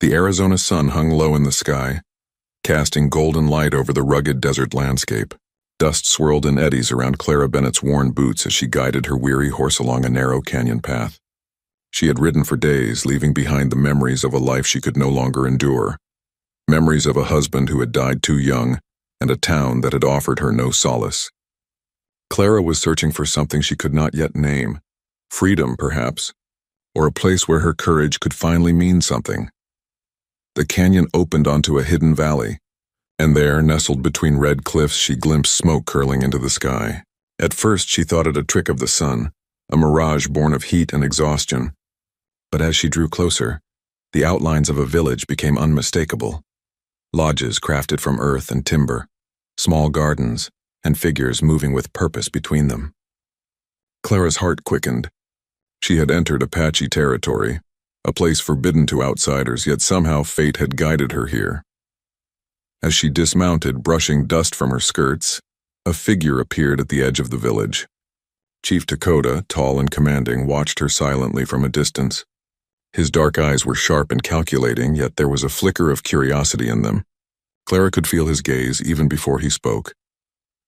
The Arizona sun hung low in the sky, casting golden light over the rugged desert landscape. Dust swirled in eddies around Clara Bennett's worn boots as she guided her weary horse along a narrow canyon path. She had ridden for days, leaving behind the memories of a life she could no longer endure. Memories of a husband who had died too young, and a town that had offered her no solace. Clara was searching for something she could not yet name. Freedom, perhaps, or a place where her courage could finally mean something. The canyon opened onto a hidden valley, and there, nestled between red cliffs, she glimpsed smoke curling into the sky. At first, she thought it a trick of the sun, a mirage born of heat and exhaustion. But as she drew closer, the outlines of a village became unmistakable. Lodges crafted from earth and timber, small gardens, and figures moving with purpose between them. Clara's heart quickened. She had entered Apache territory, a place forbidden to outsiders, yet somehow fate had guided her here. As she dismounted, brushing dust from her skirts, a figure appeared at the edge of the village. Chief Dakota, tall and commanding, watched her silently from a distance. His dark eyes were sharp and calculating, yet there was a flicker of curiosity in them. Clara could feel his gaze even before he spoke,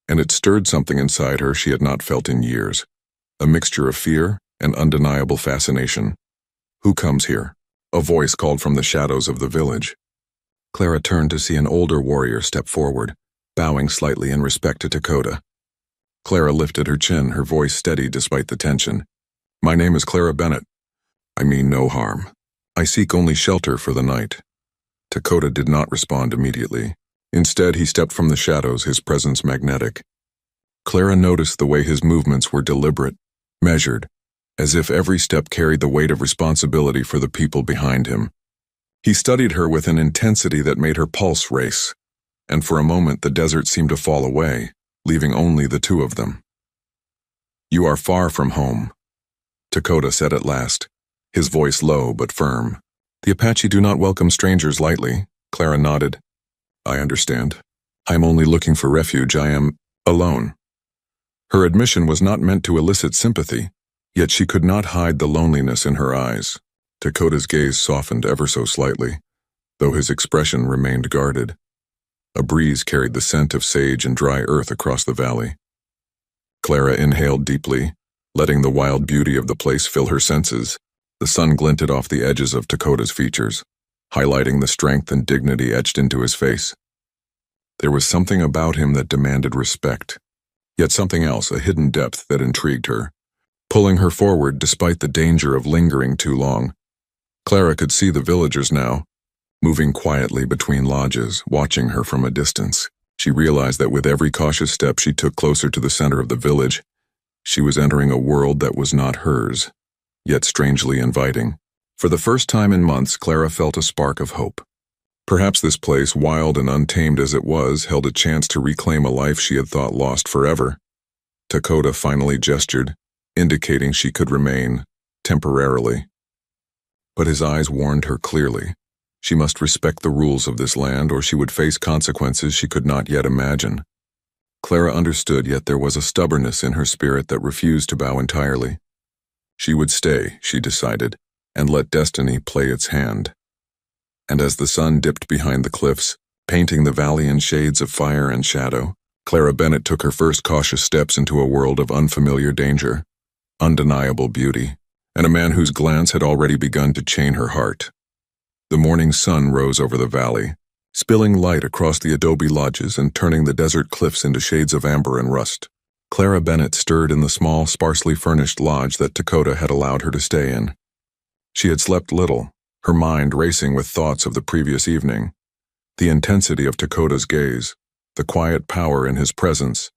and it stirred something inside her she had not felt in years, a mixture of fear and undeniable fascination. "Who comes here?" a voice called from the shadows of the village. Clara turned to see an older warrior step forward, bowing slightly in respect to Dakota. Clara lifted her chin, her voice steady despite the tension. "My name is Clara Bennett. I mean no harm. I seek only shelter for the night." Dakota did not respond immediately. Instead, he stepped from the shadows, his presence magnetic. Clara noticed the way his movements were deliberate, measured, as if every step carried the weight of responsibility for the people behind him. He studied her with an intensity that made her pulse race, and for a moment the desert seemed to fall away, leaving only the two of them. "You are far from home," Dakota said at last, his voice low but firm. "The Apache do not welcome strangers lightly," Clara nodded. "I understand. I am only looking for refuge. I am alone." Her admission was not meant to elicit sympathy, yet she could not hide the loneliness in her eyes. Dakota's gaze softened ever so slightly, though his expression remained guarded. A breeze carried the scent of sage and dry earth across the valley. Clara inhaled deeply, letting the wild beauty of the place fill her senses. The sun glinted off the edges of Dakota's features, highlighting the strength and dignity etched into his face. There was something about him that demanded respect, yet something else, a hidden depth that intrigued her, pulling her forward despite the danger of lingering too long. Clara could see the villagers now, moving quietly between lodges, watching her from a distance. She realized that with every cautious step she took closer to the center of the village, she was entering a world that was not hers, yet strangely inviting. For the first time in months, Clara felt a spark of hope. Perhaps this place, wild and untamed as it was, held a chance to reclaim a life she had thought lost forever. Dakota finally gestured, indicating she could remain, temporarily. But his eyes warned her clearly. She must respect the rules of this land, or she would face consequences she could not yet imagine. Clara understood, yet there was a stubbornness in her spirit that refused to bow entirely. She would stay, she decided, and let destiny play its hand. And as the sun dipped behind the cliffs, painting the valley in shades of fire and shadow, Clara Bennett took her first cautious steps into a world of unfamiliar danger, undeniable beauty, and a man whose glance had already begun to chain her heart. The morning sun rose over the valley, spilling light across the adobe lodges and turning the desert cliffs into shades of amber and rust. Clara Bennett stirred in the small, sparsely furnished lodge that Dakota had allowed her to stay in. She had slept little, her mind racing with thoughts of the previous evening, the intensity of Dakota's gaze, the quiet power in his presence,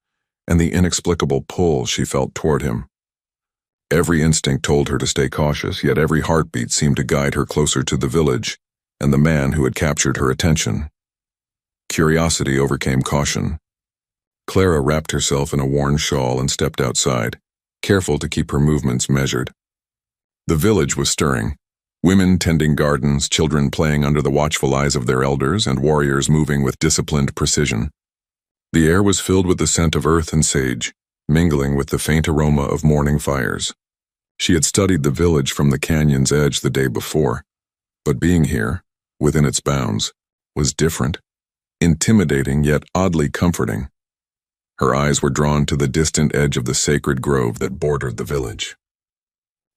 and the inexplicable pull she felt toward him. Every instinct told her to stay cautious, yet every heartbeat seemed to guide her closer to the village and the man who had captured her attention. Curiosity overcame caution. Clara wrapped herself in a worn shawl and stepped outside, careful to keep her movements measured. The village was stirring. Women tending gardens, children playing under the watchful eyes of their elders, and warriors moving with disciplined precision. The air was filled with the scent of earth and sage, mingling with the faint aroma of morning fires. She had studied the village from the canyon's edge the day before, but being here, within its bounds, was different, intimidating yet oddly comforting. Her eyes were drawn to the distant edge of the sacred grove that bordered the village.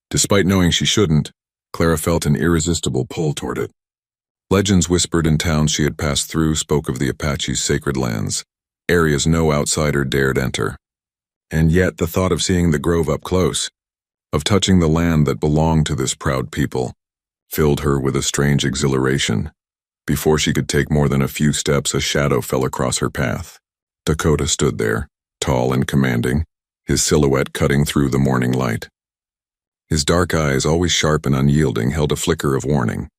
Despite knowing she shouldn't, Clara felt an irresistible pull toward it. Legends whispered in towns she had passed through spoke of the Apache's sacred lands, areas no outsider dared enter. And yet the thought of seeing the grove up close, of touching the land that belonged to this proud people, filled her with a strange exhilaration. Before she could take more than a few steps, a shadow fell across her path. Dakota stood there, tall and commanding, his silhouette cutting through the morning light. His dark eyes, always sharp and unyielding, held a flicker of warning.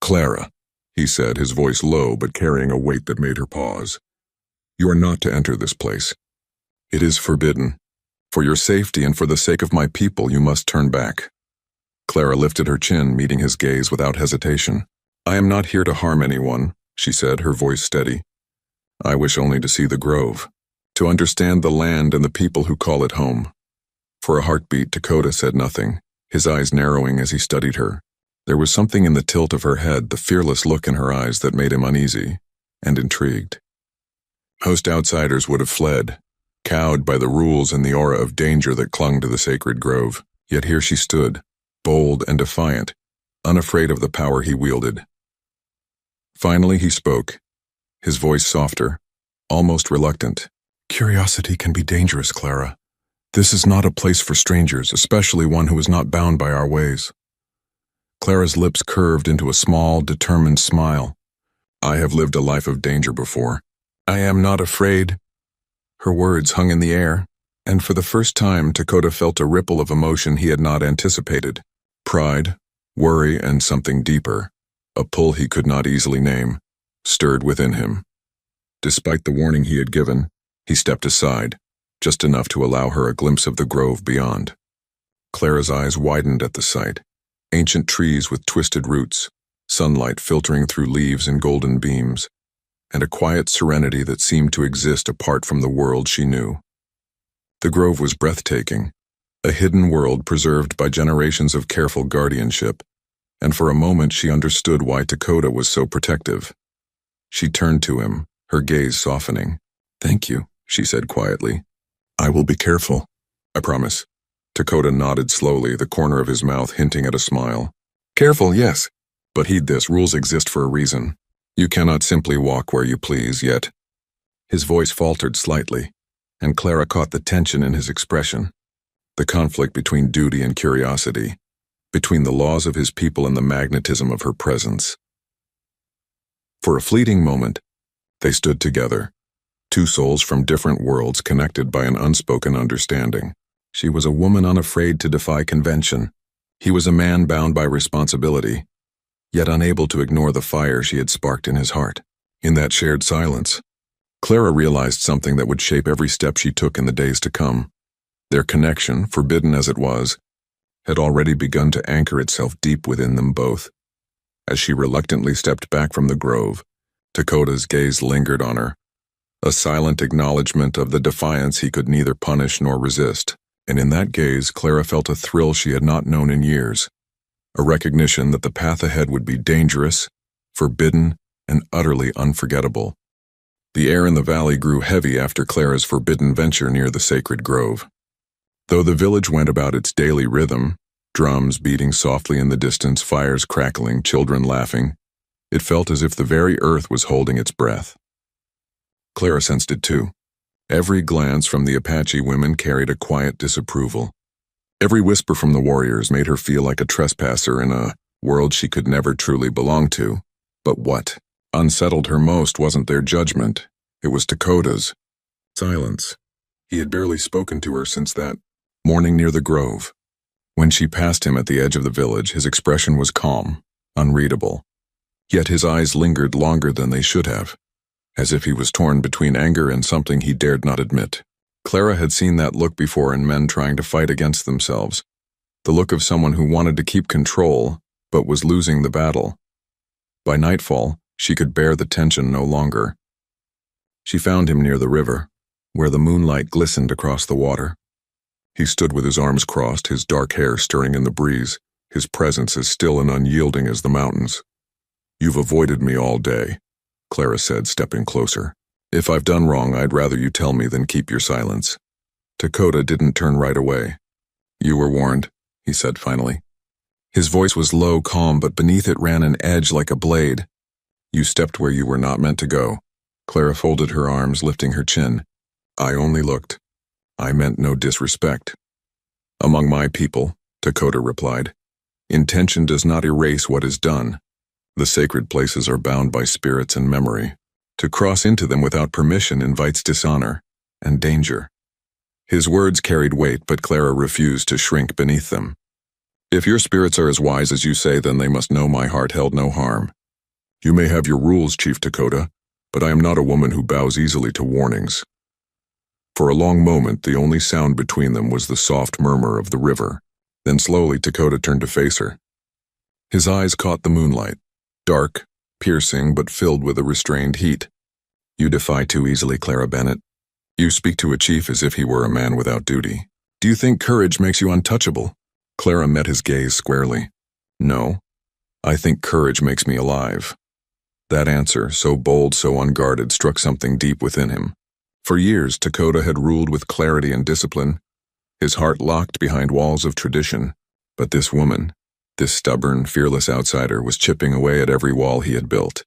"Clara," he said, his voice low but carrying a weight that made her pause. "You are not to enter this place. It is forbidden. For your safety and for the sake of my people, you must turn back." Clara lifted her chin, meeting his gaze without hesitation. "I am not here to harm anyone," she said, her voice steady. "I wish only to see the grove, to understand the land and the people who call it home." For a heartbeat, Dakota said nothing, his eyes narrowing as he studied her. There was something in the tilt of her head, the fearless look in her eyes, that made him uneasy and intrigued. Most outsiders would have fled, cowed by the rules and the aura of danger that clung to the sacred grove. Yet here she stood, bold and defiant, unafraid of the power he wielded. Finally he spoke, his voice softer, almost reluctant. "Curiosity can be dangerous, Clara. This is not a place for strangers, especially one who is not bound by our ways." Clara's lips curved into a small, determined smile. "I have lived a life of danger before. I am not afraid." Her words hung in the air, and for the first time Dakota felt a ripple of emotion he had not anticipated. Pride, worry, and something deeper, a pull he could not easily name, stirred within him. Despite the warning he had given, he stepped aside, just enough to allow her a glimpse of the grove beyond. Clara's eyes widened at the sight. Ancient trees with twisted roots, sunlight filtering through leaves in golden beams, and a quiet serenity that seemed to exist apart from the world she knew. The grove was breathtaking, a hidden world preserved by generations of careful guardianship, and for a moment she understood why Dakota was so protective. She turned to him, her gaze softening. "Thank you," she said quietly. "I will be careful. I promise." Dakota nodded slowly, the corner of his mouth hinting at a smile. "Careful, yes. But heed this, rules exist for a reason. You cannot simply walk where you please, yet." His voice faltered slightly, and Clara caught the tension in his expression. The conflict between duty and curiosity, between the laws of his people and the magnetism of her presence. For a fleeting moment, they stood together, two souls from different worlds connected by an unspoken understanding. She was a woman unafraid to defy convention. He was a man bound by responsibility, yet unable to ignore the fire she had sparked in his heart. In that shared silence, Clara realized something that would shape every step she took in the days to come. Their connection, forbidden as it was, had already begun to anchor itself deep within them both. As she reluctantly stepped back from the grove, Dakota's gaze lingered on her, a silent acknowledgement of the defiance he could neither punish nor resist. And in that gaze, Clara felt a thrill she had not known in years, a recognition that the path ahead would be dangerous, forbidden, and utterly unforgettable. The air in the valley grew heavy after Clara's forbidden venture near the sacred grove. Though the village went about its daily rhythm, drums beating softly in the distance, fires crackling, children laughing, it felt as if the very earth was holding its breath. Clara sensed it too. Every glance from the Apache women carried a quiet disapproval. Every whisper from the warriors made her feel like a trespasser in a world she could never truly belong to. But what unsettled her most wasn't their judgment, it was Dakota's silence. He had barely spoken to her since that morning near the grove. When she passed him at the edge of the village, his expression was calm, unreadable. Yet his eyes lingered longer than they should have, as if he was torn between anger and something he dared not admit. Clara had seen that look before in men trying to fight against themselves, the look of someone who wanted to keep control but was losing the battle. By nightfall, she could bear the tension no longer. She found him near the river, where the moonlight glistened across the water. He stood with his arms crossed, his dark hair stirring in the breeze, his presence as still and unyielding as the mountains. You've avoided me all day, Clara said, stepping closer. If I've done wrong, I'd rather you tell me than keep your silence. Dakota didn't turn right away. You were warned, he said finally. His voice was low, calm, but beneath it ran an edge like a blade. You stepped where you were not meant to go. Clara folded her arms, lifting her chin. I only looked. I meant no disrespect. Among my people, Dakota replied, intention does not erase what is done. The sacred places are bound by spirits and memory. To cross into them without permission invites dishonor and danger. His words carried weight, but Clara refused to shrink beneath them. If your spirits are as wise as you say, then they must know my heart held no harm. You may have your rules, Chief Dakota, but I am not a woman who bows easily to warnings. For a long moment, the only sound between them was the soft murmur of the river. Then slowly Dakota turned to face her. His eyes caught the moonlight, dark, piercing, but filled with a restrained heat. You defy too easily, Clara Bennett. You speak to a chief as if he were a man without duty. Do you think courage makes you untouchable? Clara met his gaze squarely. No, I think courage makes me alive. That answer, so bold, so unguarded, struck something deep within him. For years, Dakota had ruled with clarity and discipline, his heart locked behind walls of tradition. But this woman, this stubborn, fearless outsider, was chipping away at every wall he had built.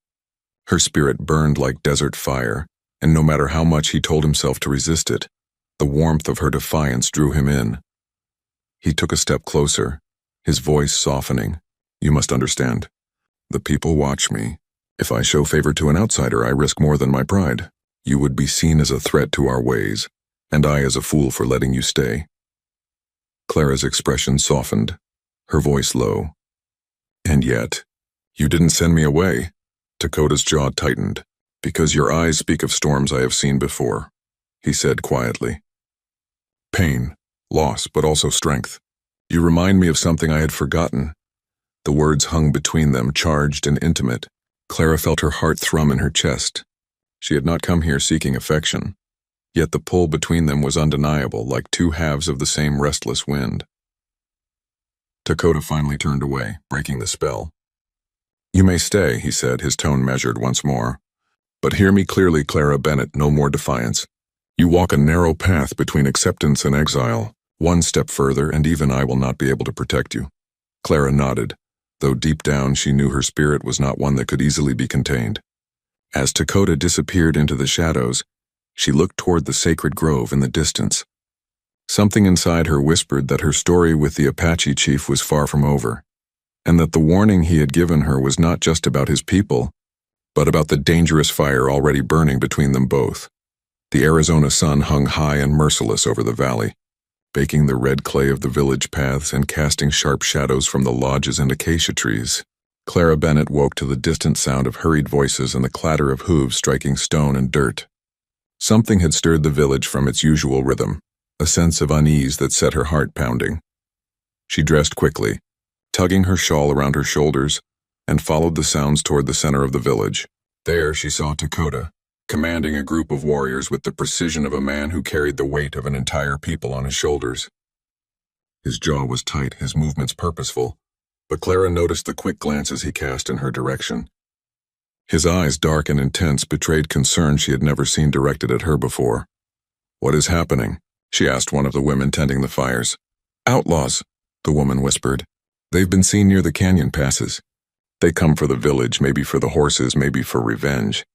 Her spirit burned like desert fire, and no matter how much he told himself to resist it, the warmth of her defiance drew him in. He took a step closer, his voice softening. You must understand. The people watch me. If I show favor to an outsider, I risk more than my pride. You would be seen as a threat to our ways, and I as a fool for letting you stay. Clara's expression softened, her voice low. And yet, you didn't send me away. Dakota's jaw tightened. Because your eyes speak of storms I have seen before, he said quietly. Pain, loss, but also strength. You remind me of something I had forgotten. The words hung between them, charged and intimate. Clara felt her heart thrum in her chest. She had not come here seeking affection, yet the pull between them was undeniable, like two halves of the same restless wind. Dakota finally turned away, breaking the spell. You may stay, he said, his tone measured once more. But hear me clearly, Clara Bennett, no more defiance. You walk a narrow path between acceptance and exile. One step further, and even I will not be able to protect you. Clara nodded, though deep down she knew her spirit was not one that could easily be contained. As Dakota disappeared into the shadows, she looked toward the sacred grove in the distance. Something inside her whispered that her story with the Apache chief was far from over, and that the warning he had given her was not just about his people, but about the dangerous fire already burning between them both. The Arizona sun hung high and merciless over the valley, baking the red clay of the village paths and casting sharp shadows from the lodges and acacia trees. Clara Bennett woke to the distant sound of hurried voices and the clatter of hooves striking stone and dirt. Something had stirred the village from its usual rhythm, a sense of unease that set her heart pounding. She dressed quickly, tugging her shawl around her shoulders, and followed the sounds toward the center of the village. There she saw Dakota, commanding a group of warriors with the precision of a man who carried the weight of an entire people on his shoulders. His jaw was tight, his movements purposeful, but Clara noticed the quick glances he cast in her direction. His eyes, dark and intense, betrayed concern she had never seen directed at her before. What is happening? She asked one of the women tending the fires. Outlaws, the woman whispered. They've been seen near the canyon passes. They come for the village, maybe for the horses, maybe for revenge.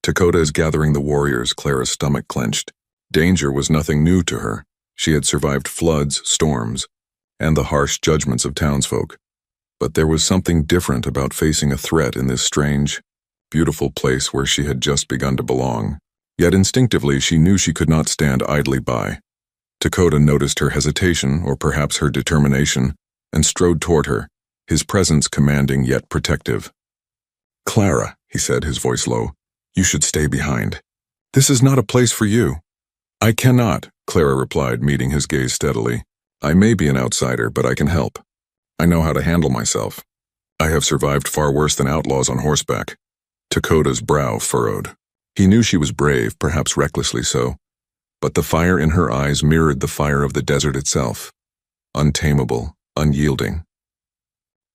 Dakota is gathering the warriors, Clara's stomach clenched. Danger was nothing new to her. She had survived floods, storms, and the harsh judgments of townsfolk. But there was something different about facing a threat in this strange, beautiful place where she had just begun to belong. Yet instinctively she knew she could not stand idly by. Dakota noticed her hesitation, or perhaps her determination, and strode toward her, his presence commanding yet protective. Clara, he said, his voice low, you should stay behind. This is not a place for you. I cannot, Clara replied, meeting his gaze steadily. I may be an outsider, but I can help. I know how to handle myself. I have survived far worse than outlaws on horseback. Dakota's brow furrowed. He knew she was brave, perhaps recklessly so, but the fire in her eyes mirrored the fire of the desert itself, untamable, unyielding.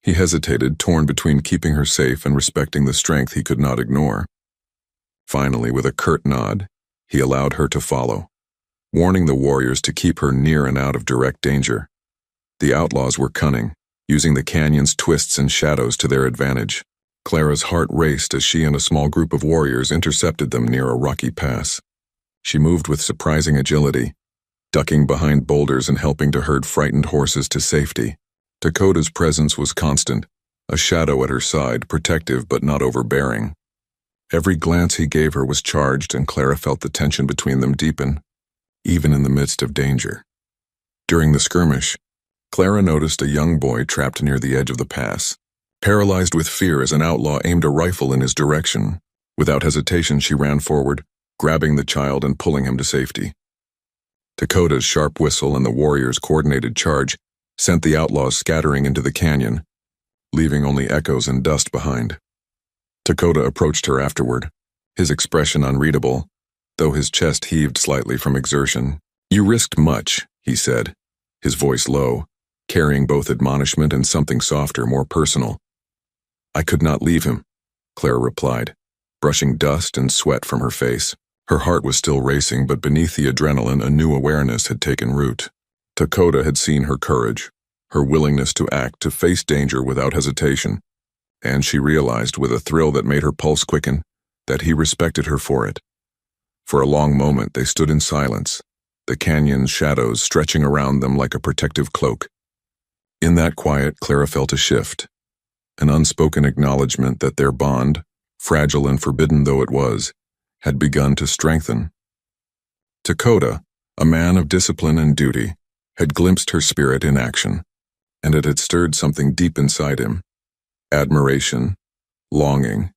He hesitated, torn between keeping her safe and respecting the strength he could not ignore. Finally, with a curt nod, he allowed her to follow, warning the warriors to keep her near and out of direct danger. The outlaws were cunning, using the canyon's twists and shadows to their advantage. Clara's heart raced as she and a small group of warriors intercepted them near a rocky pass. She moved with surprising agility, ducking behind boulders and helping to herd frightened horses to safety. Dakota's presence was constant, a shadow at her side, protective but not overbearing. Every glance he gave her was charged, and Clara felt the tension between them deepen, even in the midst of danger. During the skirmish, Clara noticed a young boy trapped near the edge of the pass, paralyzed with fear as an outlaw aimed a rifle in his direction. Without hesitation, she ran forward, grabbing the child and pulling him to safety. Dakota's sharp whistle and the warriors' coordinated charge sent the outlaws scattering into the canyon, leaving only echoes and dust behind. Dakota approached her afterward, his expression unreadable, though his chest heaved slightly from exertion. "You risked much," he said, his voice low, carrying both admonishment and something softer, more personal. "I could not leave him," Clara replied, brushing dust and sweat from her face. Her heart was still racing, but beneath the adrenaline a new awareness had taken root. Dakota had seen her courage, her willingness to act, to face danger without hesitation, and she realized with a thrill that made her pulse quicken that he respected her for it. For a long moment they stood in silence, the canyon's shadows stretching around them like a protective cloak. In that quiet, Clara felt a shift, an unspoken acknowledgement that their bond, fragile and forbidden though it was, had begun to strengthen. Dakota, a man of discipline and duty, had glimpsed her spirit in action, and it had stirred something deep inside him. Admiration, longing,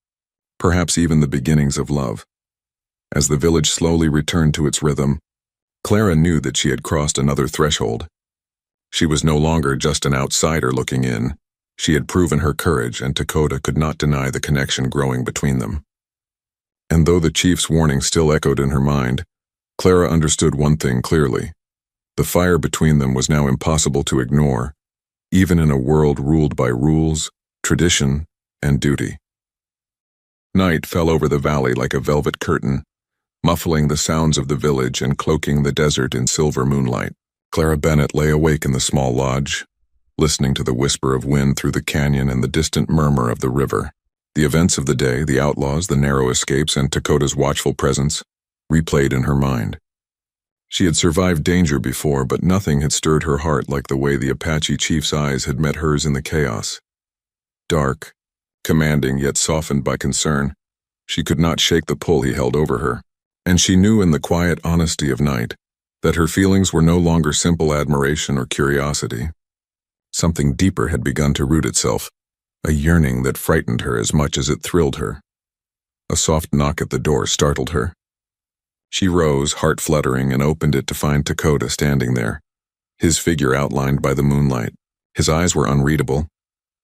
perhaps even the beginnings of love. As the village slowly returned to its rhythm, Clara knew that she had crossed another threshold. She was no longer just an outsider looking in. She had proven her courage, and Dakota could not deny the connection growing between them. And though the chief's warning still echoed in her mind, Clara understood one thing clearly. The fire between them was now impossible to ignore, even in a world ruled by rules, tradition, and duty. Night fell over the valley like a velvet curtain, muffling the sounds of the village and cloaking the desert in silver moonlight. Clara Bennett lay awake in the small lodge, listening to the whisper of wind through the canyon and the distant murmur of the river. The events of the day, the outlaws, the narrow escapes, and Dakota's watchful presence, replayed in her mind. She had survived danger before, but nothing had stirred her heart like the way the Apache chief's eyes had met hers in the chaos. Dark, commanding yet softened by concern, she could not shake the pull he held over her, and she knew in the quiet honesty of night that her feelings were no longer simple admiration or curiosity. Something deeper had begun to root itself, a yearning that frightened her as much as it thrilled her. A soft knock at the door startled her. She rose, heart fluttering, and opened it to find Dakota standing there, his figure outlined by the moonlight. His eyes were unreadable,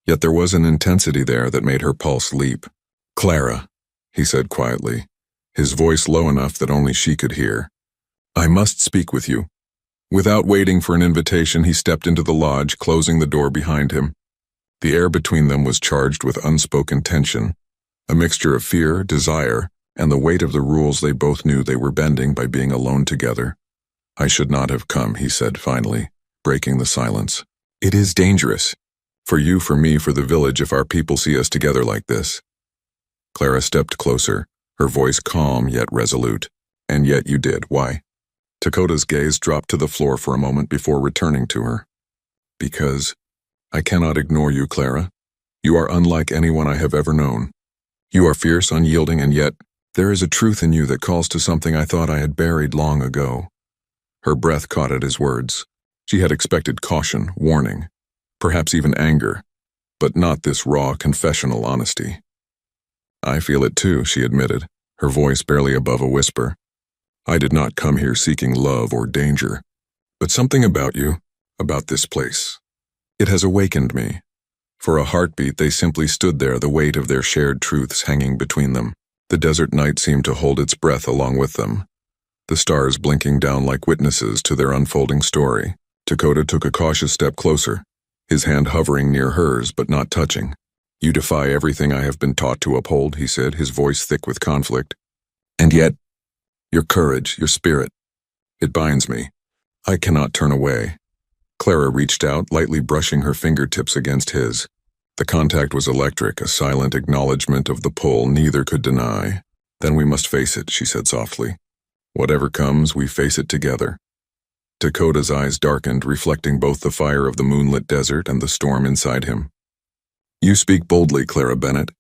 yet there was an intensity there that made her pulse leap. "Clara," he said quietly, his voice low enough that only she could hear. "I must speak with you." Without waiting for an invitation, he stepped into the lodge, closing the door behind him. The air between them was charged with unspoken tension, a mixture of fear, desire, and the weight of the rules they both knew they were bending by being alone together. "I should not have come," he said finally, breaking the silence. "It is dangerous. For you, for me, for the village, if our people see us together like this." Clara stepped closer, her voice calm yet resolute. "And yet you did. Why?" Dakota's gaze dropped to the floor for a moment before returning to her. "Because I cannot ignore you, Clara. You are unlike anyone I have ever known. You are fierce, unyielding, and yet there is a truth in you that calls to something I thought I had buried long ago." Her breath caught at his words. She had expected caution, warning, perhaps even anger, but not this raw, confessional honesty. "I feel it too," she admitted, her voice barely above a whisper. "I did not come here seeking love or danger, but something about you, about this place. It has awakened me." For a heartbeat they simply stood there, the weight of their shared truths hanging between them. The desert night seemed to hold its breath along with them, the stars blinking down like witnesses to their unfolding story. Dakota took a cautious step closer, his hand hovering near hers but not touching. "You defy everything I have been taught to uphold," he said, his voice thick with conflict. "And yet, your courage, your spirit, it binds me. I cannot turn away." Clara reached out, lightly brushing her fingertips against his. The contact was electric, a silent acknowledgement of the pull neither could deny. "Then we must face it," she said softly. "Whatever comes, we face it together." Dakota's eyes darkened, reflecting both the fire of the moonlit desert and the storm inside him. "You speak boldly, Clara Bennett.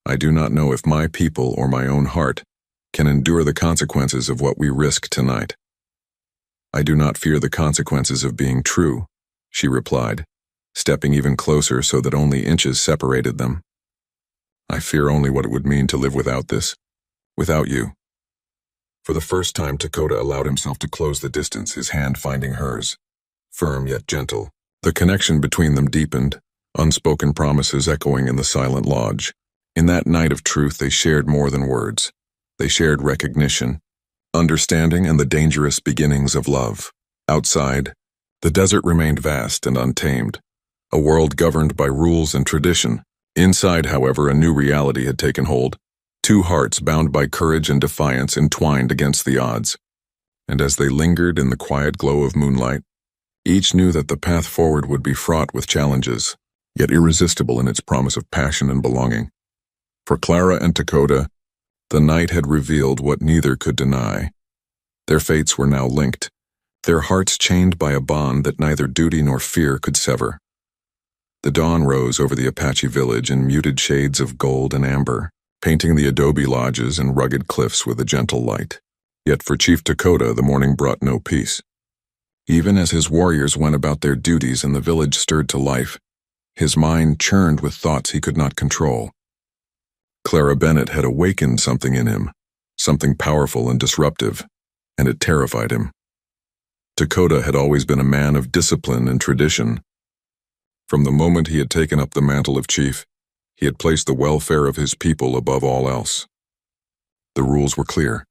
I do not know if my people or my own heart can endure the consequences of what we risk tonight." "I do not fear the consequences of being true," she replied, stepping even closer so that only inches separated them. "I fear only what it would mean to live without this, without you." For the first time, Dakota allowed himself to close the distance, his hand finding hers. Firm yet gentle. The connection between them deepened, unspoken promises echoing in the silent lodge. In that night of truth, they shared more than words. They shared recognition, understanding, and the dangerous beginnings of love. Outside, the desert remained vast and untamed, a world governed by rules and tradition. Inside, however, a new reality had taken hold. Two hearts bound by courage and defiance entwined against the odds. And as they lingered in the quiet glow of moonlight, each knew that the path forward would be fraught with challenges, yet irresistible in its promise of passion and belonging. For Clara and Dakota, the night had revealed what neither could deny. Their fates were now linked, their hearts chained by a bond that neither duty nor fear could sever. The dawn rose over the Apache village in muted shades of gold and amber, painting the adobe lodges and rugged cliffs with a gentle light. Yet for Chief Dakota, the morning brought no peace. Even as his warriors went about their duties and the village stirred to life, his mind churned with thoughts he could not control. Clara Bennett had awakened something in him, something powerful and disruptive, and it terrified him. Dakota had always been a man of discipline and tradition. From the moment he had taken up the mantle of chief, he had placed the welfare of his people above all else. The rules were clear.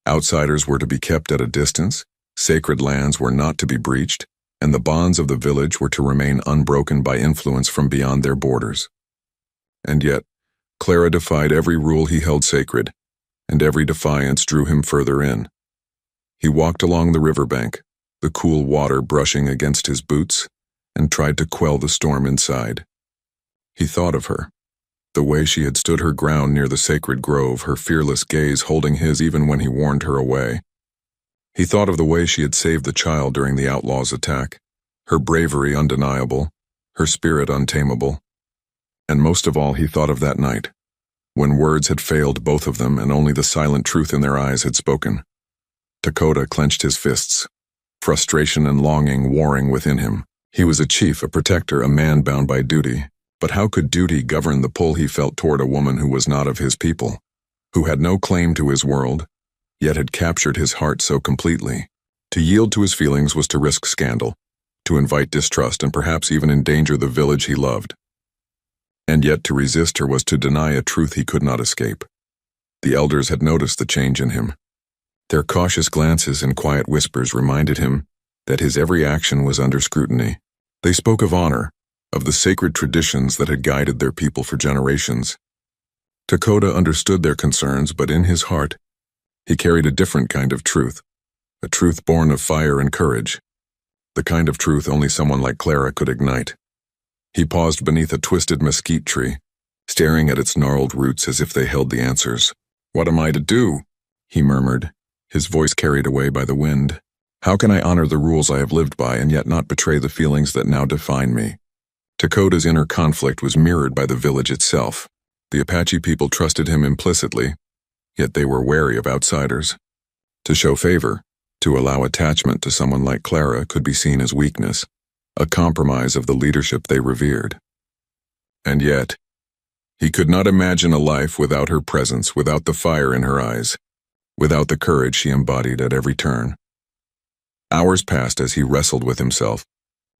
Outsiders were to be kept at a distance, sacred lands were not to be breached, and the bonds of the village were to remain unbroken by influence from beyond their borders. And yet, Clara defied every rule he held sacred, and every defiance drew him further in. He walked along the riverbank, the cool water brushing against his boots, and tried to quell the storm inside. He thought of her, the way she had stood her ground near the sacred grove, her fearless gaze holding his even when he warned her away. He thought of the way she had saved the child during the outlaws' attack, her bravery undeniable, her spirit untamable. And most of all, he thought of that night, when words had failed both of them and only the silent truth in their eyes had spoken. Dakota clenched his fists, frustration and longing warring within him. He was a chief, a protector, a man bound by duty. But how could duty govern the pull he felt toward a woman who was not of his people, who had no claim to his world, yet had captured his heart so completely? To yield to his feelings was to risk scandal, to invite distrust and perhaps even endanger the village he loved. And yet to resist her was to deny a truth he could not escape. The elders had noticed the change in him. Their cautious glances and quiet whispers reminded him that his every action was under scrutiny. They spoke of honor, of the sacred traditions that had guided their people for generations. Dakota understood their concerns, but in his heart, he carried a different kind of truth, a truth born of fire and courage, the kind of truth only someone like Clara could ignite. He paused beneath a twisted mesquite tree, staring at its gnarled roots as if they held the answers. "What am I to do?" he murmured, his voice carried away by the wind. "How can I honor the rules I have lived by and yet not betray the feelings that now define me?" Dakota's inner conflict was mirrored by the village itself. The Apache people trusted him implicitly, yet they were wary of outsiders. To show favor, to allow attachment to someone like Clara could be seen as weakness, a compromise of the leadership they revered. And yet, he could not imagine a life without her presence, without the fire in her eyes, without the courage she embodied at every turn. Hours passed as he wrestled with himself,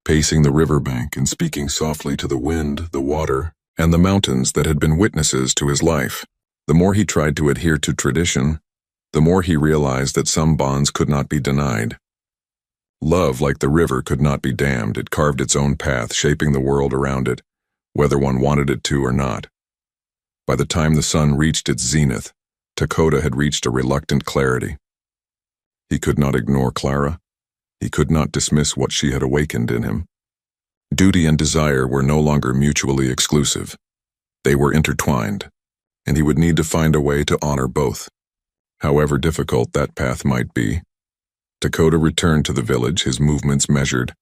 pacing the riverbank and speaking softly to the wind, the water, and the mountains that had been witnesses to his life. The more he tried to adhere to tradition, the more he realized that some bonds could not be denied. Love, like the river, could not be dammed. It carved its own path, shaping the world around it, whether one wanted it to or not. By the time the sun reached its zenith, Dakota had reached a reluctant clarity. He could not ignore Clara. He could not dismiss what she had awakened in him. Duty and desire were no longer mutually exclusive. They were intertwined, and he would need to find a way to honor both, however difficult that path might be. Dakota returned to the village, his movements measured,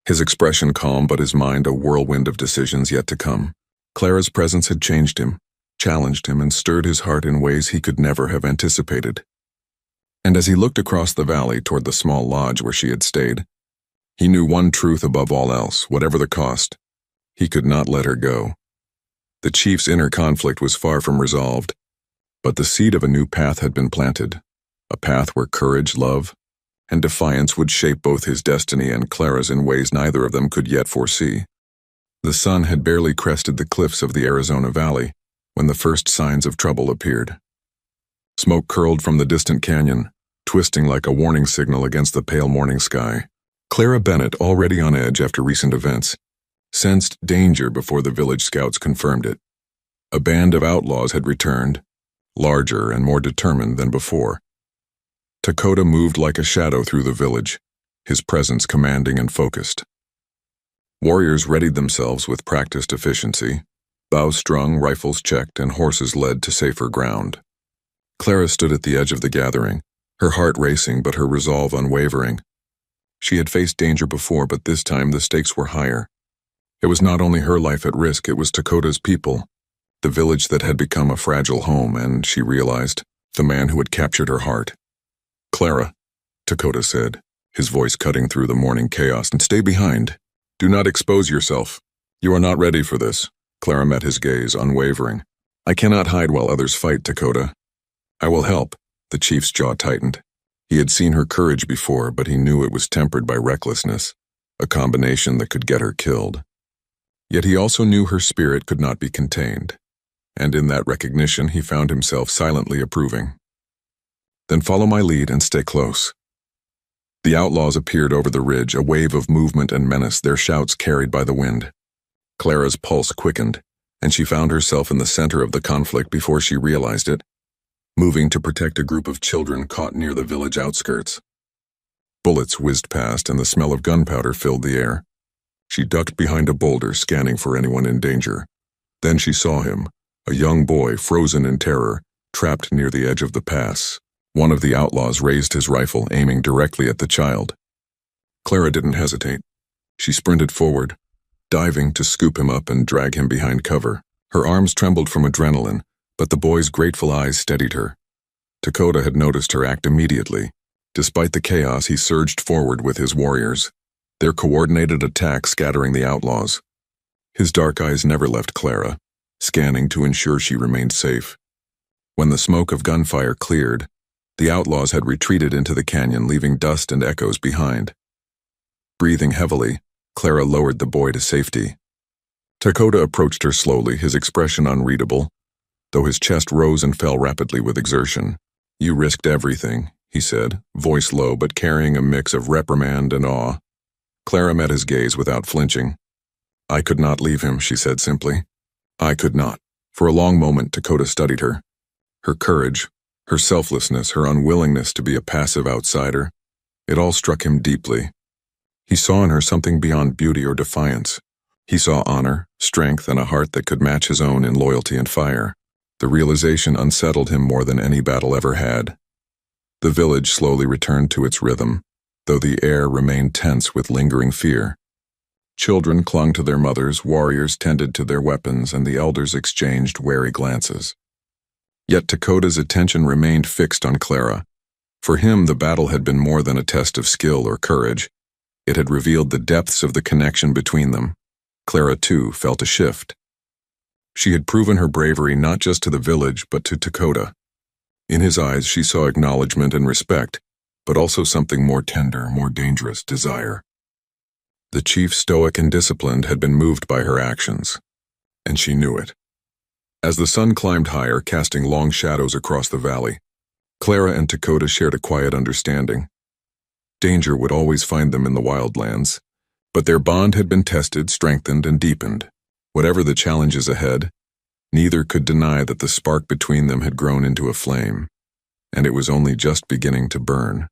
his expression calm but his mind a whirlwind of decisions yet to come. Clara's presence had changed him, challenged him, and stirred his heart in ways he could never have anticipated. And as he looked across the valley toward the small lodge where she had stayed, he knew one truth above all else, whatever the cost: he could not let her go. The chief's inner conflict was far from resolved, but the seed of a new path had been planted, a path where courage, love, and defiance would shape both his destiny and Clara's in ways neither of them could yet foresee. The sun had barely crested the cliffs of the Arizona Valley when the first signs of trouble appeared. Smoke curled from the distant canyon, twisting like a warning signal against the pale morning sky. Clara Bennett, already on edge after recent events, sensed danger before the village scouts confirmed it. A band of outlaws had returned, larger and more determined than before. Dakota moved like a shadow through the village, his presence commanding and focused. Warriors readied themselves with practiced efficiency, bows strung, rifles checked, and horses led to safer ground. Clara stood at the edge of the gathering, her heart racing but her resolve unwavering. She had faced danger before, but this time the stakes were higher. It was not only her life at risk, it was Dakota's people, the village that had become a fragile home, and, she realized, the man who had captured her heart. "Clara," Dakota said, his voice cutting through the morning chaos, "and stay behind. Do not expose yourself. You are not ready for this." Clara met his gaze, unwavering. "I cannot hide while others fight, Dakota." "I will help." The chief's jaw tightened. He had seen her courage before, but he knew it was tempered by recklessness, a combination that could get her killed. Yet he also knew her spirit could not be contained, and in that recognition he found himself silently approving. "Then follow my lead and stay close." The outlaws appeared over the ridge, a wave of movement and menace, their shouts carried by the wind. Clara's pulse quickened, and she found herself in the center of the conflict before she realized it, moving to protect a group of children caught near the village outskirts. Bullets whizzed past, and the smell of gunpowder filled the air. She ducked behind a boulder, scanning for anyone in danger. Then she saw him, a young boy frozen in terror, trapped near the edge of the pass. One of the outlaws raised his rifle, aiming directly at the child. Clara didn't hesitate. She sprinted forward, diving to scoop him up and drag him behind cover. Her arms trembled from adrenaline, but the boy's grateful eyes steadied her. Dakota had noticed her act immediately. Despite the chaos, he surged forward with his warriors, their coordinated attack scattering the outlaws. His dark eyes never left Clara, scanning to ensure she remained safe. When the smoke of gunfire cleared, the outlaws had retreated into the canyon, leaving dust and echoes behind. Breathing heavily, Clara lowered the boy to safety. Dakota approached her slowly, his expression unreadable, though his chest rose and fell rapidly with exertion. "You risked everything," he said, voice low but carrying a mix of reprimand and awe. Clara met his gaze without flinching. "I could not leave him," she said simply. "I could not." For a long moment, Dakota studied her. Her courage, her selflessness, her unwillingness to be a passive outsider, it all struck him deeply. He saw in her something beyond beauty or defiance. He saw honor, strength, and a heart that could match his own in loyalty and fire. The realization unsettled him more than any battle ever had. The village slowly returned to its rhythm, though the air remained tense with lingering fear. Children clung to their mothers, warriors tended to their weapons, and the elders exchanged wary glances. Yet Dakota's attention remained fixed on Clara. For him, the battle had been more than a test of skill or courage. It had revealed the depths of the connection between them. Clara, too, felt a shift. She had proven her bravery not just to the village, but to Dakota. In his eyes, she saw acknowledgement and respect, but also something more tender, more dangerous: desire. The chief, stoic and disciplined, had been moved by her actions, and she knew it. As the sun climbed higher, casting long shadows across the valley, Clara and Dakota shared a quiet understanding. Danger would always find them in the wildlands. But their bond had been tested, strengthened, and deepened. Whatever the challenges ahead, neither could deny that the spark between them had grown into a flame, and it was only just beginning to burn.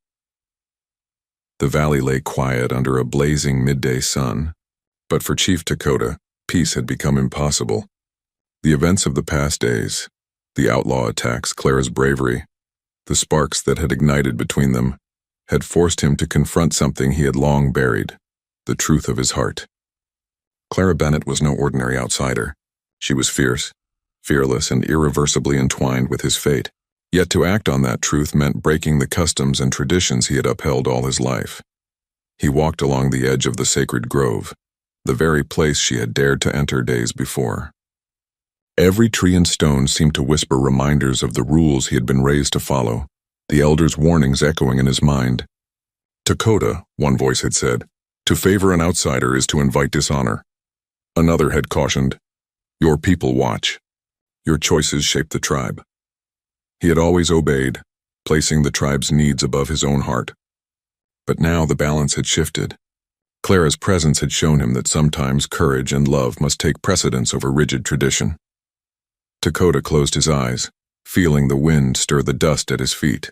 The valley lay quiet under a blazing midday sun, but for Chief Dakota, peace had become impossible. The events of the past days, the outlaw attacks, Clara's bravery, the sparks that had ignited between them, had forced him to confront something he had long buried, the truth of his heart. Clara Bennett was no ordinary outsider. She was fierce, fearless, and irreversibly entwined with his fate. Yet to act on that truth meant breaking the customs and traditions he had upheld all his life. He walked along the edge of the sacred grove, the very place she had dared to enter days before. Every tree and stone seemed to whisper reminders of the rules he had been raised to follow, the elders' warnings echoing in his mind. "Dakota," one voice had said, "to favor an outsider is to invite dishonor." Another had cautioned, "Your people watch. Your choices shape the tribe." He had always obeyed, placing the tribe's needs above his own heart. But now the balance had shifted. Clara's presence had shown him that sometimes courage and love must take precedence over rigid tradition. Dakota closed his eyes, feeling the wind stir the dust at his feet.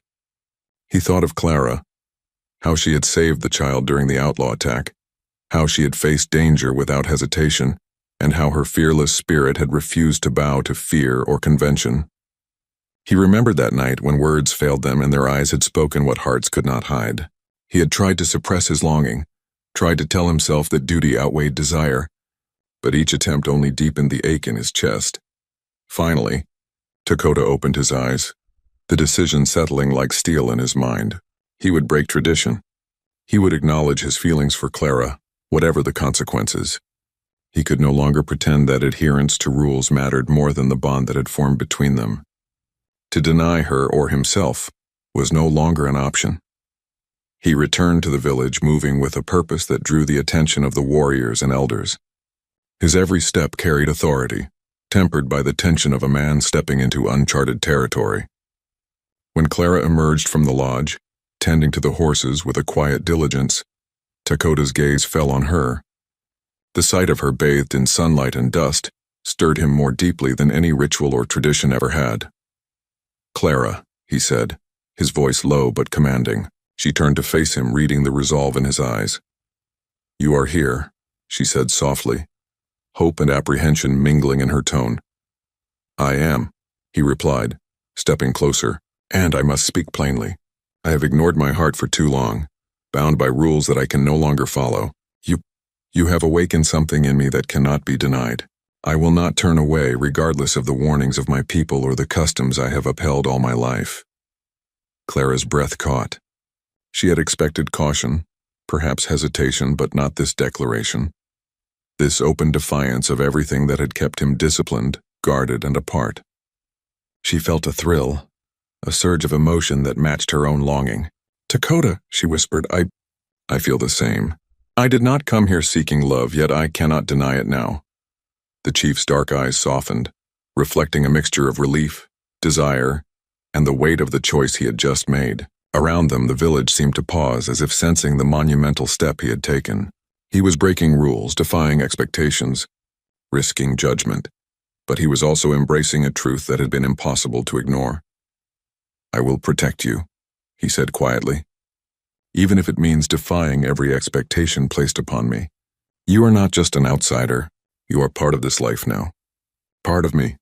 He thought of Clara, how she had saved the child during the outlaw attack, how she had faced danger without hesitation, and how her fearless spirit had refused to bow to fear or convention. He remembered that night when words failed them and their eyes had spoken what hearts could not hide. He had tried to suppress his longing, tried to tell himself that duty outweighed desire, but each attempt only deepened the ache in his chest. Finally, Dakota opened his eyes, the decision settling like steel in his mind. He would break tradition. He would acknowledge his feelings for Clara, whatever the consequences. He could no longer pretend that adherence to rules mattered more than the bond that had formed between them. To deny her or himself was no longer an option. He returned to the village, moving with a purpose that drew the attention of the warriors and elders. His every step carried authority, tempered by the tension of a man stepping into uncharted territory. When Clara emerged from the lodge, tending to the horses with a quiet diligence, Dakota's gaze fell on her. The sight of her bathed in sunlight and dust stirred him more deeply than any ritual or tradition ever had. "Clara," he said, his voice low but commanding. She turned to face him, reading the resolve in his eyes. "You are here," she said softly, hope and apprehension mingling in her tone. "I am," he replied, stepping closer, "and I must speak plainly. I have ignored my heart for too long, bound by rules that I can no longer follow. You have awakened something in me that cannot be denied. I will not turn away regardless of the warnings of my people or the customs I have upheld all my life." Clara's breath caught. She had expected caution, perhaps hesitation, but not this declaration. This open defiance of everything that had kept him disciplined, guarded, and apart. She felt a thrill, a surge of emotion that matched her own longing. "Dakota," she whispered, I feel the same. I did not come here seeking love, yet I cannot deny it now." The chief's dark eyes softened, reflecting a mixture of relief, desire, and the weight of the choice he had just made. Around them, the village seemed to pause, as if sensing the monumental step he had taken. He was breaking rules, defying expectations, risking judgment, but he was also embracing a truth that had been impossible to ignore. "I will protect you," he said quietly, "even if it means defying every expectation placed upon me. You are not just an outsider. You are part of this life now. Part of me."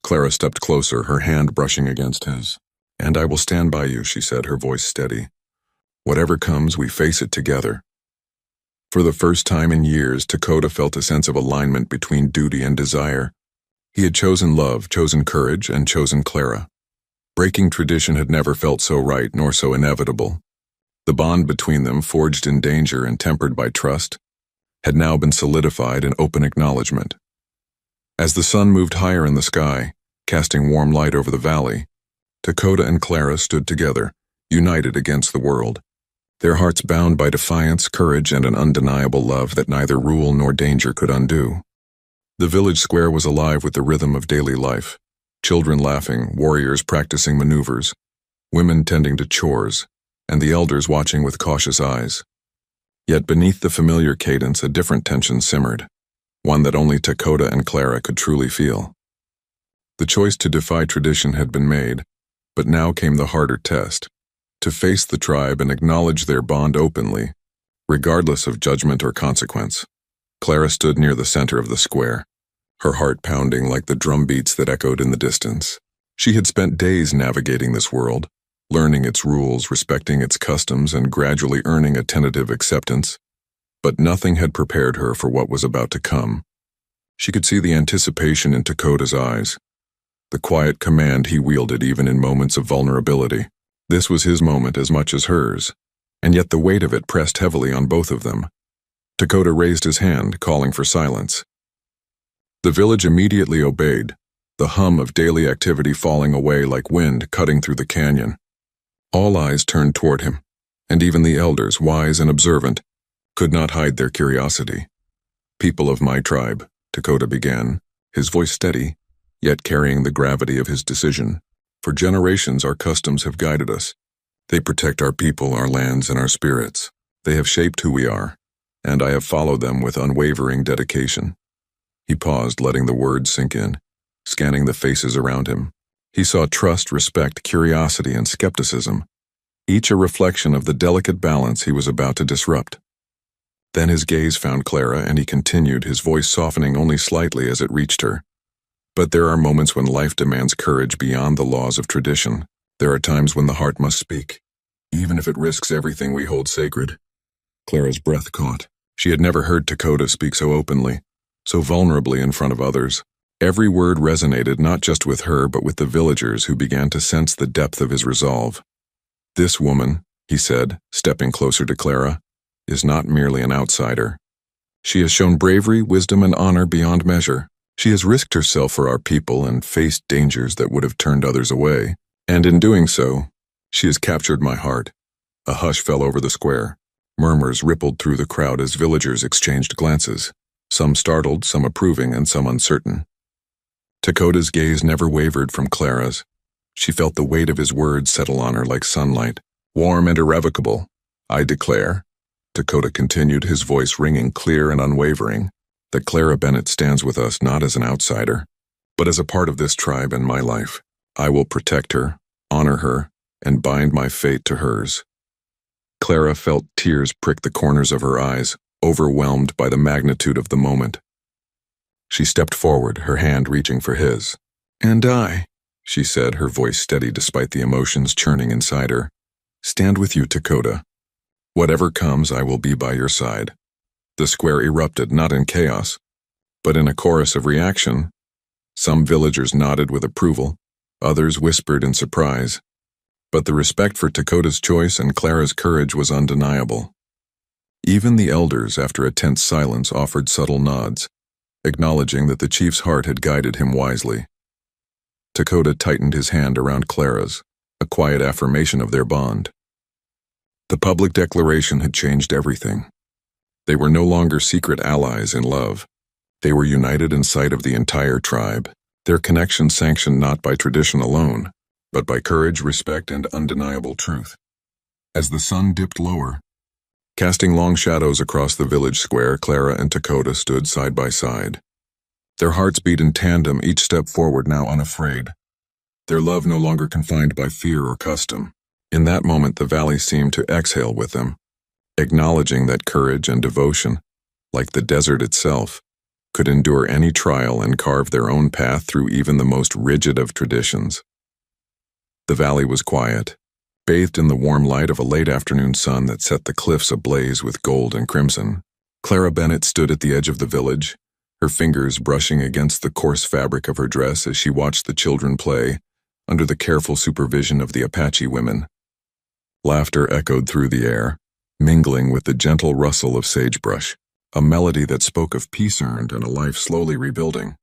Clara stepped closer, her hand brushing against his. "And I will stand by you," she said, her voice steady. "Whatever comes, we face it together." For the first time in years, Dakota felt a sense of alignment between duty and desire. He had chosen love, chosen courage, and chosen Clara. Breaking tradition had never felt so right nor so inevitable. The bond between them, forged in danger and tempered by trust, had now been solidified in open acknowledgement. As the sun moved higher in the sky, casting warm light over the valley, Dakota and Clara stood together, united against the world, their hearts bound by defiance, courage, and an undeniable love that neither rule nor danger could undo. The village square was alive with the rhythm of daily life, children laughing, warriors practicing maneuvers, women tending to chores, and the elders watching with cautious eyes. Yet beneath the familiar cadence a different tension simmered, one that only Dakota and Clara could truly feel. The choice to defy tradition had been made, but now came the harder test, to face the tribe and acknowledge their bond openly, regardless of judgment or consequence. Clara stood near the center of the square, her heart pounding like the drum beats that echoed in the distance. She had spent days navigating this world, learning its rules, respecting its customs, and gradually earning a tentative acceptance, but nothing had prepared her for what was about to come. She could see the anticipation in Dakota's eyes, the quiet command he wielded even in moments of vulnerability. This was his moment as much as hers, and yet the weight of it pressed heavily on both of them. Dakota raised his hand, calling for silence. The village immediately obeyed, the hum of daily activity falling away like wind cutting through the canyon. All eyes turned toward him, and even the elders, wise and observant, could not hide their curiosity. "People of my tribe," Dakota began, his voice steady, yet carrying the gravity of his decision. "For generations our customs have guided us. They protect our people, our lands, and our spirits. They have shaped who we are, and I have followed them with unwavering dedication." He paused, letting the words sink in, scanning the faces around him. He saw trust, respect, curiosity, and skepticism, each a reflection of the delicate balance he was about to disrupt. Then his gaze found Clara, and he continued, his voice softening only slightly as it reached her. "But there are moments when life demands courage beyond the laws of tradition. There are times when the heart must speak, even if it risks everything we hold sacred." Clara's breath caught. She had never heard Dakota speak so openly, so vulnerably in front of others. Every word resonated not just with her but with the villagers who began to sense the depth of his resolve. "This woman," he said, stepping closer to Clara, "is not merely an outsider. She has shown bravery, wisdom, and honor beyond measure. She has risked herself for our people and faced dangers that would have turned others away. And in doing so, she has captured my heart." A hush fell over the square. Murmurs rippled through the crowd as villagers exchanged glances, some startled, some approving, and some uncertain. Dakota's gaze never wavered from Clara's. She felt the weight of his words settle on her like sunlight, warm and irrevocable. "I declare," Dakota continued, his voice ringing clear and unwavering, "that Clara Bennett stands with us not as an outsider, but as a part of this tribe and my life. I will protect her, honor her, and bind my fate to hers." Clara felt tears prick the corners of her eyes, overwhelmed by the magnitude of the moment. She stepped forward, her hand reaching for his. "And I," she said, her voice steady despite the emotions churning inside her, "stand with you, Dakota. Whatever comes, I will be by your side." The square erupted, not in chaos, but in a chorus of reaction. Some villagers nodded with approval, others whispered in surprise. But the respect for Dakota's choice and Clara's courage was undeniable. Even the elders, after a tense silence, offered subtle nods, acknowledging that the chief's heart had guided him wisely. Dakota tightened his hand around Clara's, a quiet affirmation of their bond. The public declaration had changed everything. They were no longer secret allies in love. They were united in sight of the entire tribe, their connection sanctioned not by tradition alone, but by courage, respect, and undeniable truth. As the sun dipped lower, casting long shadows across the village square, Clara and Dakota stood side by side. Their hearts beat in tandem, each step forward now unafraid. Their love no longer confined by fear or custom. In that moment the valley seemed to exhale with them, acknowledging that courage and devotion, like the desert itself, could endure any trial and carve their own path through even the most rigid of traditions. The valley was quiet, bathed in the warm light of a late afternoon sun that set the cliffs ablaze with gold and crimson. Clara Bennett stood at the edge of the village, her fingers brushing against the coarse fabric of her dress as she watched the children play, under the careful supervision of the Apache women. Laughter echoed through the air, mingling with the gentle rustle of sagebrush, a melody that spoke of peace earned and a life slowly rebuilding.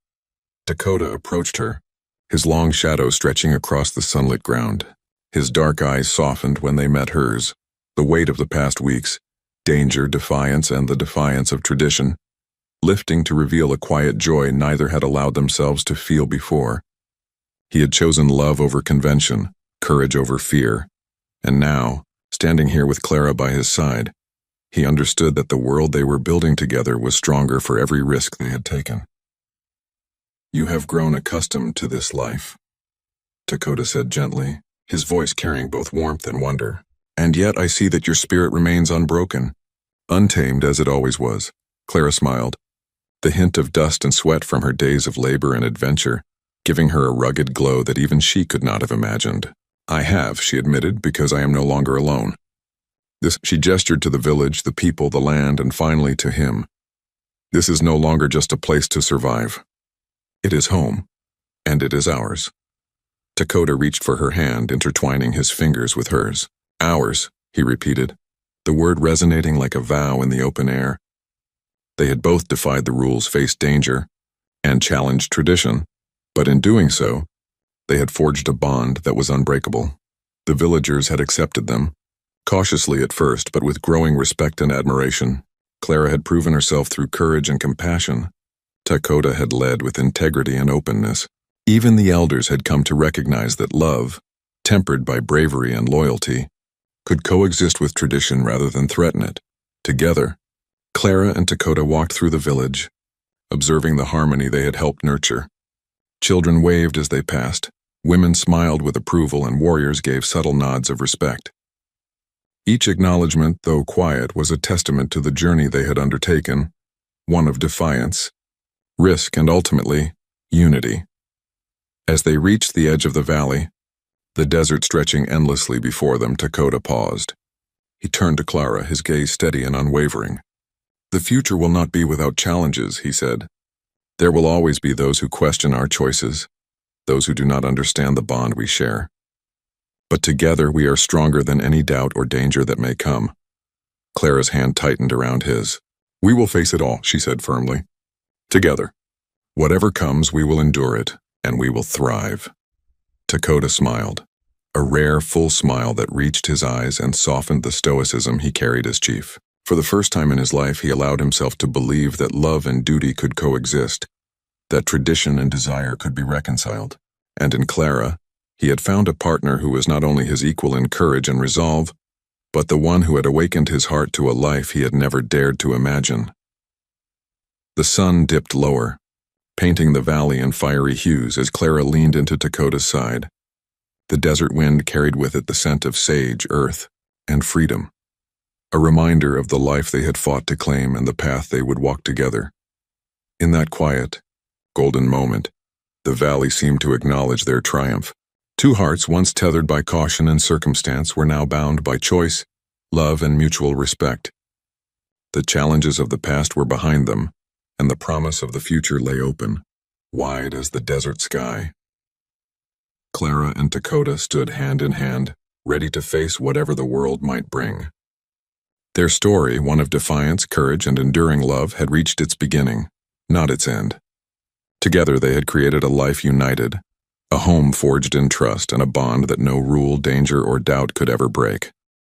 Dakota approached her, his long shadow stretching across the sunlit ground. His dark eyes softened when they met hers, the weight of the past weeks, danger, defiance, and the defiance of tradition, lifting to reveal a quiet joy neither had allowed themselves to feel before. He had chosen love over convention, courage over fear, and now, Standing here with Clara by his side, he understood that the world they were building together was stronger for every risk they had taken. "You have grown accustomed to this life," Dakota said gently, his voice carrying both warmth and wonder. "And yet I see that your spirit remains unbroken, untamed as it always was." Clara smiled, the hint of dust and sweat from her days of labor and adventure, giving her a rugged glow that even she could not have imagined. "I have," she admitted, "because I am no longer alone." She gestured to the village, the people, the land, and finally to him. "This is no longer just a place to survive. It is home, and it is ours." Dakota reached for her hand, intertwining his fingers with hers. "Ours," he repeated, the word resonating like a vow in the open air. They had both defied the rules, faced danger, and challenged tradition, but in doing so, they had forged a bond that was unbreakable. The villagers had accepted them, cautiously at first, but with growing respect and admiration. Clara had proven herself through courage and compassion. Dakota had led with integrity and openness. Even the elders had come to recognize that love, tempered by bravery and loyalty, could coexist with tradition rather than threaten it. Together, Clara and Dakota walked through the village, observing the harmony they had helped nurture. Children waved as they passed, women smiled with approval, and warriors gave subtle nods of respect. Each acknowledgement, though quiet, was a testament to the journey they had undertaken, one of defiance, risk, and ultimately, unity. As they reached the edge of the valley, the desert stretching endlessly before them, Dakota paused. He turned to Clara, his gaze steady and unwavering. "The future will not be without challenges," he said. "There will always be those who question our choices, those who do not understand the bond we share. But together we are stronger than any doubt or danger that may come." Clara's hand tightened around his. "We will face it all," she said firmly. "Together. Whatever comes, we will endure it, and we will thrive." Dakota smiled, a rare, full smile that reached his eyes and softened the stoicism he carried as chief. For the first time in his life, he allowed himself to believe that love and duty could coexist, that tradition and desire could be reconciled. And in Clara, he had found a partner who was not only his equal in courage and resolve, but the one who had awakened his heart to a life he had never dared to imagine. The sun dipped lower, painting the valley in fiery hues as Clara leaned into Dakota's side. The desert wind carried with it the scent of sage, earth, and freedom, a reminder of the life they had fought to claim and the path they would walk together. In that quiet, golden moment, the valley seemed to acknowledge their triumph. Two hearts once tethered by caution and circumstance were now bound by choice, love, and mutual respect. The challenges of the past were behind them, and the promise of the future lay open, wide as the desert sky. Clara and Dakota stood hand in hand, ready to face whatever the world might bring. Their story, one of defiance, courage, and enduring love, had reached its beginning, not its end. Together they had created a life united, a home forged in trust, and a bond that no rule, danger, or doubt could ever break.